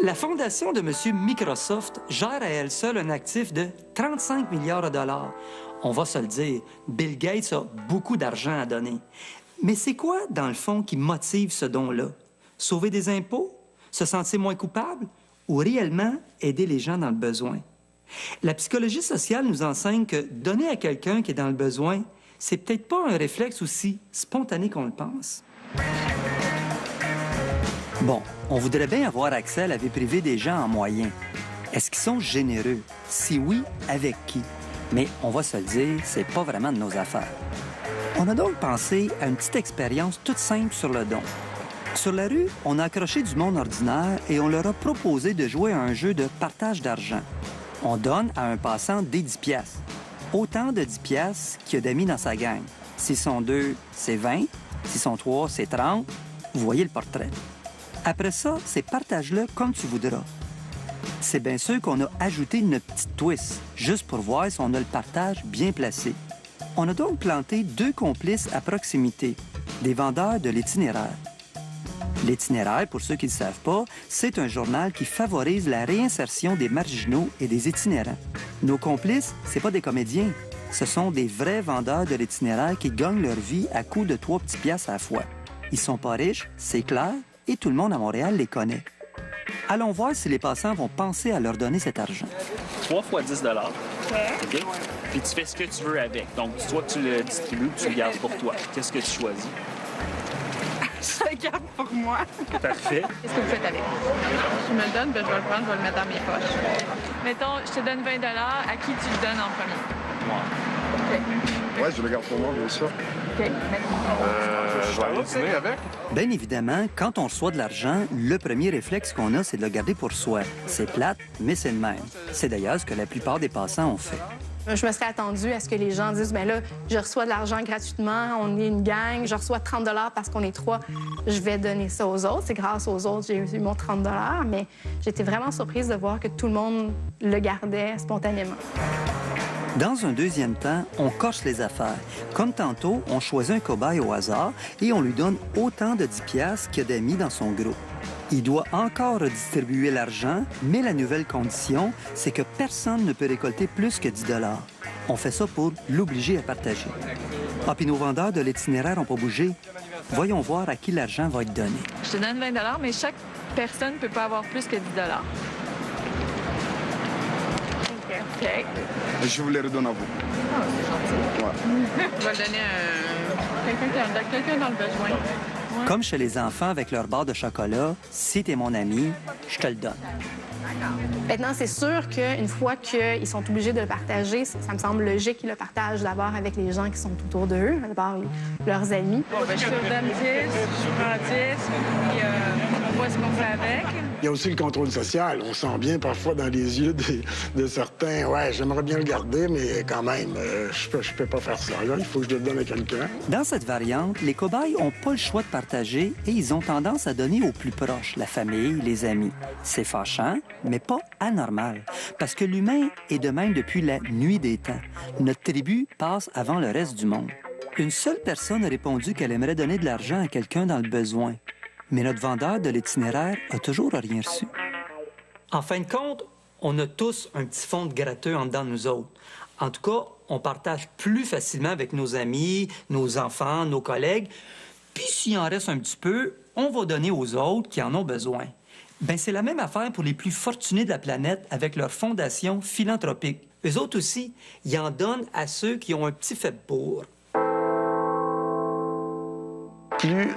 La fondation de M. Microsoft gère à elle seule un actif de 35 milliards de dollars. On va se le dire, Bill Gates a beaucoup d'argent à donner. Mais c'est quoi, dans le fond, qui motive ce don-là? Sauver des impôts? Se sentir moins coupable? Ou réellement aider les gens dans le besoin? La psychologie sociale nous enseigne que donner à quelqu'un qui est dans le besoin, c'est peut-être pas un réflexe aussi spontané qu'on le pense. Bon, on voudrait bien avoir accès à la vie privée des gens en moyen. Est-ce qu'ils sont généreux? Si oui, avec qui? Mais on va se le dire, c'est pas vraiment de nos affaires. On a donc pensé à une petite expérience toute simple sur le don. Sur la rue, on a accroché du monde ordinaire et on leur a proposé de jouer à un jeu de partage d'argent. On donne à un passant des 10 piastres. Autant de 10 piastres qu'il y a d'amis dans sa gang. S'ils sont 2, c'est 20. S'ils sont 3, c'est 30. Vous voyez le portrait. Après ça, c'est partage-le comme tu voudras. C'est bien sûr qu'on a ajouté une petite twist, juste pour voir si on a le partage bien placé. On a donc planté 2 complices à proximité, des vendeurs de l'itinéraire. L'itinéraire, pour ceux qui ne le savent pas, c'est un journal qui favorise la réinsertion des marginaux et des itinérants. Nos complices, c'est pas des comédiens. Ce sont des vrais vendeurs de l'itinéraire qui gagnent leur vie à coups de 3 petits piastres à la fois. Ils sont pas riches, c'est clair, et tout le monde à Montréal les connaît. Allons voir si les passants vont penser à leur donner cet argent. 3 fois 10 $. OK? Puis tu fais ce que tu veux avec. Donc, soit tu le distribues ou tu le gardes pour toi. Qu'est-ce que tu choisis? Je le garde pour moi. Parfait. Qu'est-ce que vous faites avec? Je me le donne, ben, je vais le prendre, je vais le mettre dans mes poches. Mettons, je te donne 20 $, à qui tu le donnes en premier? Moi. OK. Ouais, je le garde pour moi, bien sûr. OK, maintenant. Je vais aller dîner avec. Bien évidemment, quand on reçoit de l'argent, le premier réflexe qu'on a, c'est de le garder pour soi. C'est plate, mais c'est le même. C'est d'ailleurs ce que la plupart des passants ont fait. Je me serais attendue à ce que les gens disent, bien là, je reçois de l'argent gratuitement, on est une gang, je reçois 30 $ parce qu'on est 3, je vais donner ça aux autres. C'est grâce aux autres, j'ai eu mon 30 $, mais j'étais vraiment surprise de voir que tout le monde le gardait spontanément. Dans un deuxième temps, on corse les affaires. Comme tantôt, on choisit un cobaye au hasard et on lui donne autant de 10 piastres qu'il y a d'amis dans son groupe. Il doit encore redistribuer l'argent, mais la nouvelle condition, c'est que personne ne peut récolter plus que 10 $. On fait ça pour l'obliger à partager. Ah, puis nos vendeurs de l'itinéraire n'ont pas bougé. Voyons voir à qui l'argent va être donné. Je te donne 20 $, mais chaque personne ne peut pas avoir plus que 10 $. OK. Je vous les redonne à vous. Ah, c'est gentil. Ouais. Je vais le donner à quelqu'un dans le besoin. Ouais. Comme chez les enfants avec leur barre de chocolat, si t'es mon ami, je te le donne. Maintenant, c'est sûr qu'une fois qu'ils sont obligés de le partager, ça me semble logique qu'ils le partagent d'abord avec les gens qui sont autour d'eux, d'abord leurs amis. Bon, ben, je te donne 10, je prends 10, puis on voit ce qu'on fait avec. Il y a aussi le contrôle social. On sent bien parfois dans les yeux de certains, ouais, j'aimerais bien le garder, mais quand même, je peux pas faire ça. Là, il faut que je le donne à quelqu'un. Dans cette variante, les cobayes n'ont pas le choix de partager et ils ont tendance à donner aux plus proches, la famille, les amis. C'est fâchant, mais pas anormal, parce que l'humain est de même depuis la nuit des temps. Notre tribu passe avant le reste du monde. Une seule personne a répondu qu'elle aimerait donner de l'argent à quelqu'un dans le besoin. Mais notre vendeur de l'itinéraire a toujours rien reçu. En fin de compte, on a tous un petit fond de gratteux en dedans de nous autres. En tout cas, on partage plus facilement avec nos amis, nos enfants, nos collègues. Puis s'il en reste un petit peu, on va donner aux autres qui en ont besoin. Ben c'est la même affaire pour les plus fortunés de la planète avec leur fondation philanthropique. Eux autres aussi, ils en donnent à ceux qui ont un petit faible pour. Plus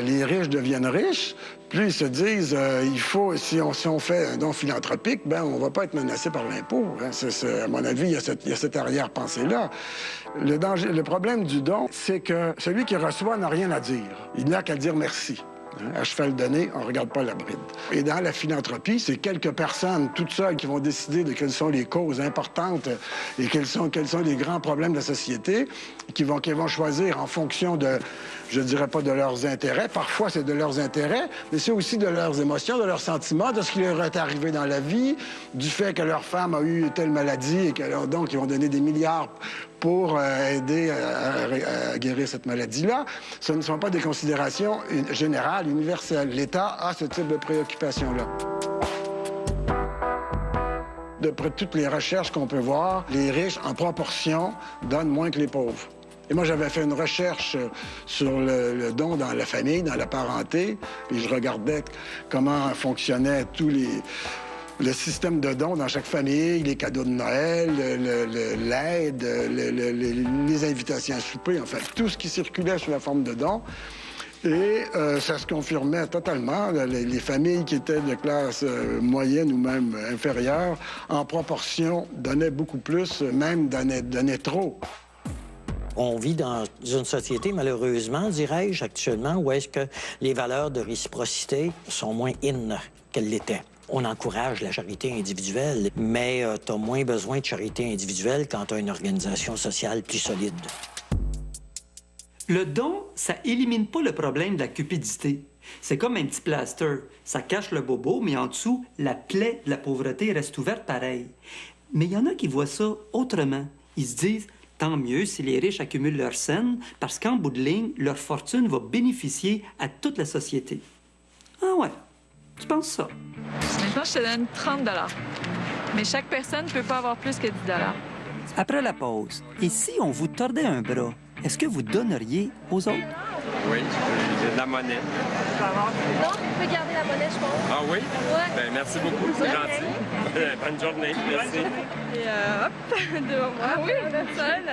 les riches deviennent riches, plus ils se disent il faut, si on fait un don philanthropique, ben on va pas être menacé par l'impôt. Hein. À mon avis, il y a cette arrière-pensée-là. Le problème du don, c'est que celui qui reçoit n'a rien à dire. Il n'a qu'à dire merci. À cheval donné, on ne regarde pas la bride. Et dans la philanthropie, c'est quelques personnes toutes seules qui vont décider de quelles sont les causes importantes et quels sont les grands problèmes de la société, qui vont choisir en fonction de, je dirais pas de leurs intérêts, parfois c'est de leurs intérêts, mais c'est aussi de leurs émotions, de leurs sentiments, de ce qui leur est arrivé dans la vie, du fait que leur femme a eu telle maladie et que donc ils vont donner des milliards pour aider à guérir cette maladie-là. Ce ne sont pas des considérations générales, universelles. L'État a ce type de préoccupation-là. d'après toutes les recherches qu'on peut voir, les riches, en proportion, donnent moins que les pauvres. Et moi, j'avais fait une recherche sur le don dans la famille, dans la parenté, puis je regardais comment fonctionnait le système de dons dans chaque famille, les cadeaux de Noël, l'aide, les invitations à souper, en fait, tout ce qui circulait sous la forme de dons. Et ça se confirmait totalement. Les familles qui étaient de classe moyenne ou même inférieure, en proportion, donnaient beaucoup plus, même donnaient trop. On vit dans une société, malheureusement, dirais-je, actuellement, où est-ce que les valeurs de réciprocité sont moins in qu'elles l'étaient. On encourage la charité individuelle, mais tu as moins besoin de charité individuelle quand tu as une organisation sociale plus solide. Le don, ça élimine pas le problème de la cupidité. C'est comme un petit plaster. Ça cache le bobo, mais en dessous, la plaie de la pauvreté reste ouverte pareil. Mais il y en a qui voient ça autrement. Ils se disent, tant mieux si les riches accumulent leurs scènes, parce qu'en bout de ligne, leur fortune va bénéficier à toute la société. Ah ouais, tu penses ça? Maintenant, je te donne 30 $. Mais chaque personne ne peut pas avoir plus que 10 $. Après la pause, et si on vous tordait un bras, est-ce que vous donneriez aux autres? Oui, j'ai de la monnaie. Non, tu peux garder la monnaie, je pense. Ah oui? Ouais. Ben, merci beaucoup, c'est gentil. Bonne journée, merci. Et hop, devant moi, oui, personne.